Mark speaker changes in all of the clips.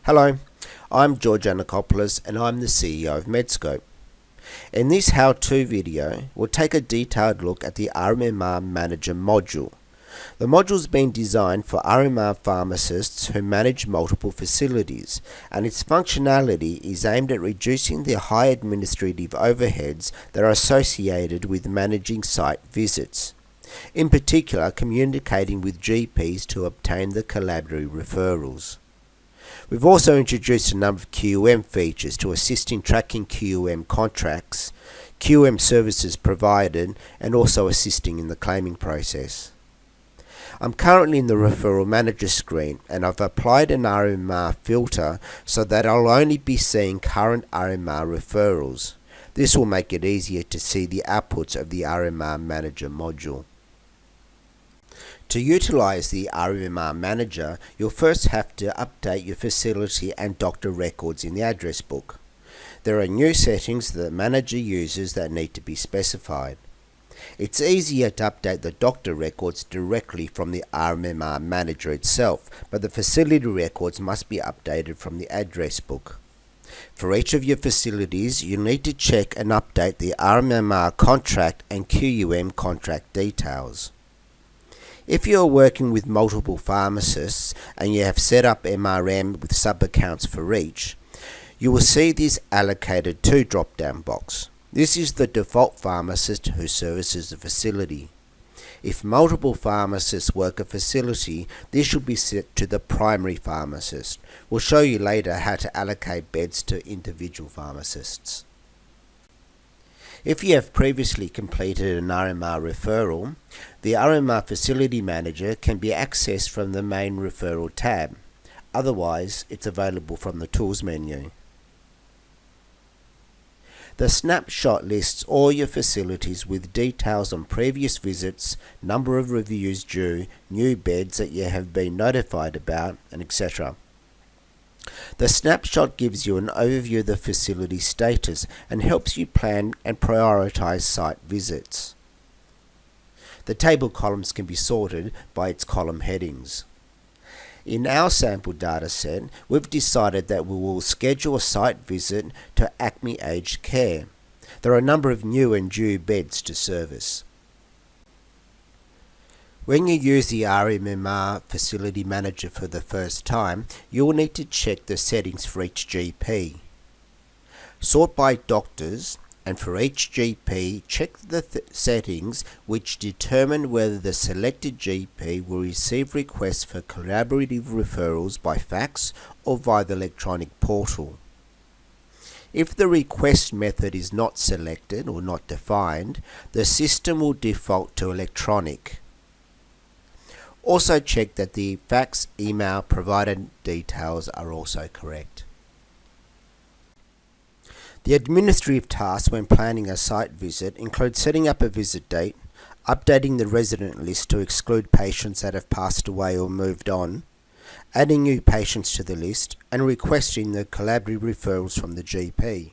Speaker 1: Hello, I'm George Anakopoulos and I'm the CEO of Medscope. In this how-to video, we'll take a detailed look at the RMMRManager module. The module has been designed for RMMR pharmacists who manage multiple facilities, and its functionality is aimed at reducing the high administrative overheads that are associated with managing site visits. In particular, communicating with GPs to obtain the collaborative referrals. We've also introduced a number of QM features to assist in tracking QM contracts, QM services provided, and also assisting in the claiming process. I'm currently in the Referral Manager screen, and I've applied an RMMR filter so that I'll only be seeing current RMMR referrals. This will make it easier to see the outputs of the RMMR Manager module. To utilize the RMMR Manager, you'll first have to update your facility and doctor records in the address book. There are new settings that the manager uses that need to be specified. It's easier to update the doctor records directly from the RMMR Manager itself, but the facility records must be updated from the address book. For each of your facilities, you need to check and update the RMMR contract and QUM contract details. If you are working with multiple pharmacists and you have set up MRM with sub-accounts for each, you will see this allocated to drop-down box. This is the default pharmacist who services the facility. If multiple pharmacists work a facility, this should be set to the primary pharmacist. We'll show you later how to allocate beds to individual pharmacists. If you have previously completed an RMMR referral, the RMMR Facility Manager can be accessed from the main referral tab. Otherwise, it's available from the Tools menu. The snapshot lists all your facilities with details on previous visits, number of reviews due, new beds that you have been notified about, and etc. The snapshot gives you an overview of the facility status and helps you plan and prioritize site visits. The table columns can be sorted by its column headings. In our sample data set, we've decided that we will schedule a site visit to Acme Aged Care. There are a number of new and due beds to service. When you use the RMMR Facility Manager for the first time, you will need to check the settings for each GP. Sort by doctors, and for each GP, check the settings which determine whether the selected GP will receive requests for collaborative referrals by fax or via the electronic portal. If the request method is not selected or not defined, the system will default to electronic. Also check that the fax, email provided details are also correct. The administrative tasks when planning a site visit include setting up a visit date, updating the resident list to exclude patients that have passed away or moved on, adding new patients to the list, and requesting the collaborative referrals from the GP.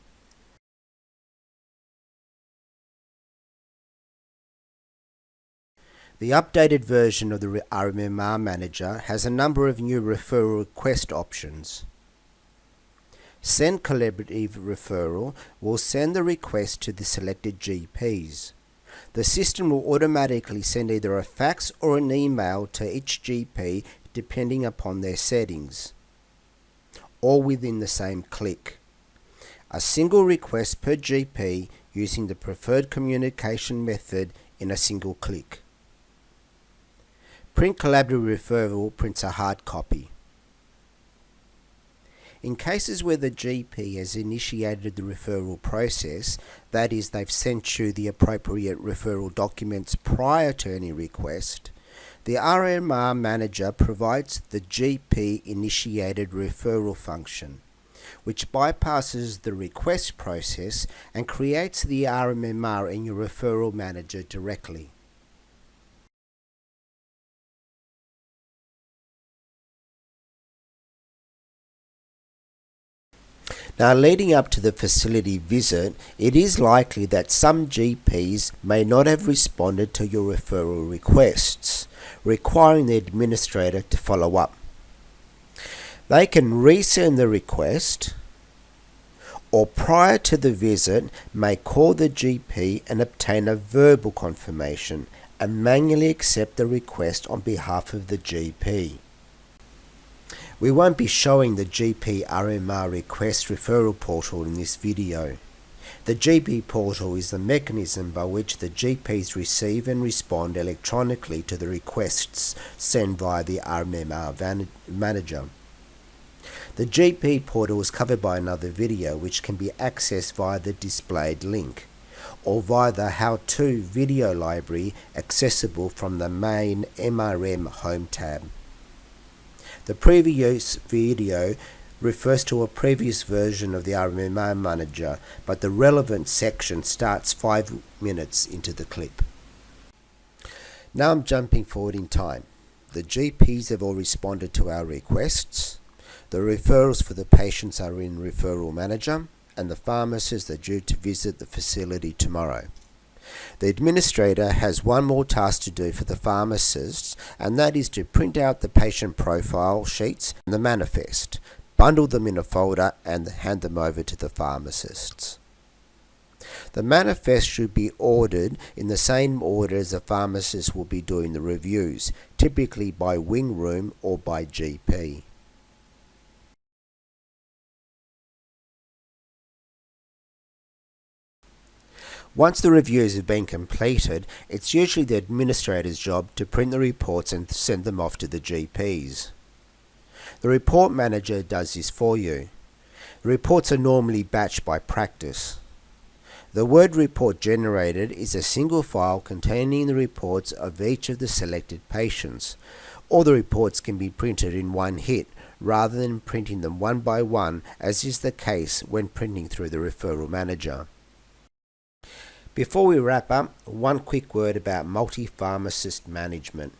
Speaker 1: The updated version of the RMMR Manager has a number of new referral request options. Send collaborative referral will send the request to the selected GPs. The system will automatically send either a fax or an email to each GP depending upon their settings, all within the same click. A single request per GP using the preferred communication method in a single click. Print collaborative referral prints a hard copy. In cases where the GP has initiated the referral process, that is, they've sent you the appropriate referral documents prior to any request, the RMMR Manager provides the GP initiated referral function, which bypasses the request process and creates the RMMR in your referral manager directly. Now, leading up to the facility visit, it is likely that some GPs may not have responded to your referral requests, requiring the administrator to follow up. They can resend the request, or prior to the visit may call the GP and obtain a verbal confirmation and manually accept the request on behalf of the GP. We won't be showing the GP RMMR request referral portal in this video. The GP portal is the mechanism by which the GPs receive and respond electronically to the requests sent via the RMMR Manager. The GP portal is covered by another video which can be accessed via the displayed link or via the how-to video library accessible from the main MRM home tab. The previous video refers to a previous version of the RMMR Manager, but the relevant section starts 5 minutes into the clip. Now I'm jumping forward in time. The GPs have all responded to our requests. The referrals for the patients are in Referral Manager, and the pharmacists are due to visit the facility tomorrow. The administrator has one more task to do for the pharmacists, and that is to print out the patient profile sheets and the manifest, bundle them in a folder and hand them over to the pharmacists. The manifest should be ordered in the same order as the pharmacist will be doing the reviews, typically by wing room or by GP. Once the reviews have been completed, it's usually the administrator's job to print the reports and send them off to the GPs. The report manager does this for you. The reports are normally batched by practice. The Word report generated is a single file containing the reports of each of the selected patients. All the reports can be printed in one hit rather than printing them one by one, as is the case when printing through the Referral Manager. Before we wrap up, one quick word about multi-pharmacist management.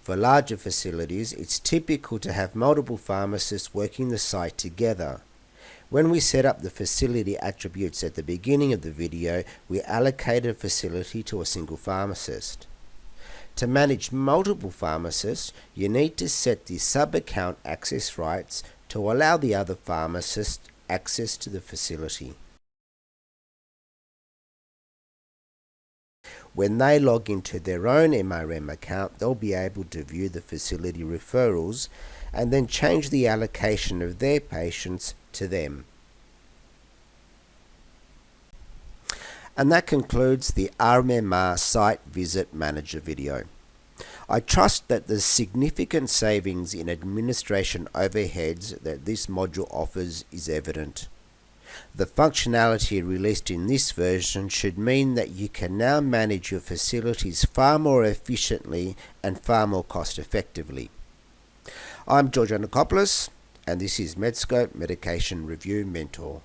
Speaker 1: For larger facilities, it's typical to have multiple pharmacists working the site together. When we set up the facility attributes at the beginning of the video, we allocated a facility to a single pharmacist. To manage multiple pharmacists, you need to set the sub-account access rights to allow the other pharmacist access to the facility. When they log into their own MRM account, they'll be able to view the facility referrals and then change the allocation of their patients to them. And that concludes the RMMR Site Visit Manager video. I trust that the significant savings in administration overheads that this module offers is evident. The functionality released in this version should mean that you can now manage your facilities far more efficiently and far more cost effectively. I'm George Anakopoulos, and this is Medscope Medication Review Mentor.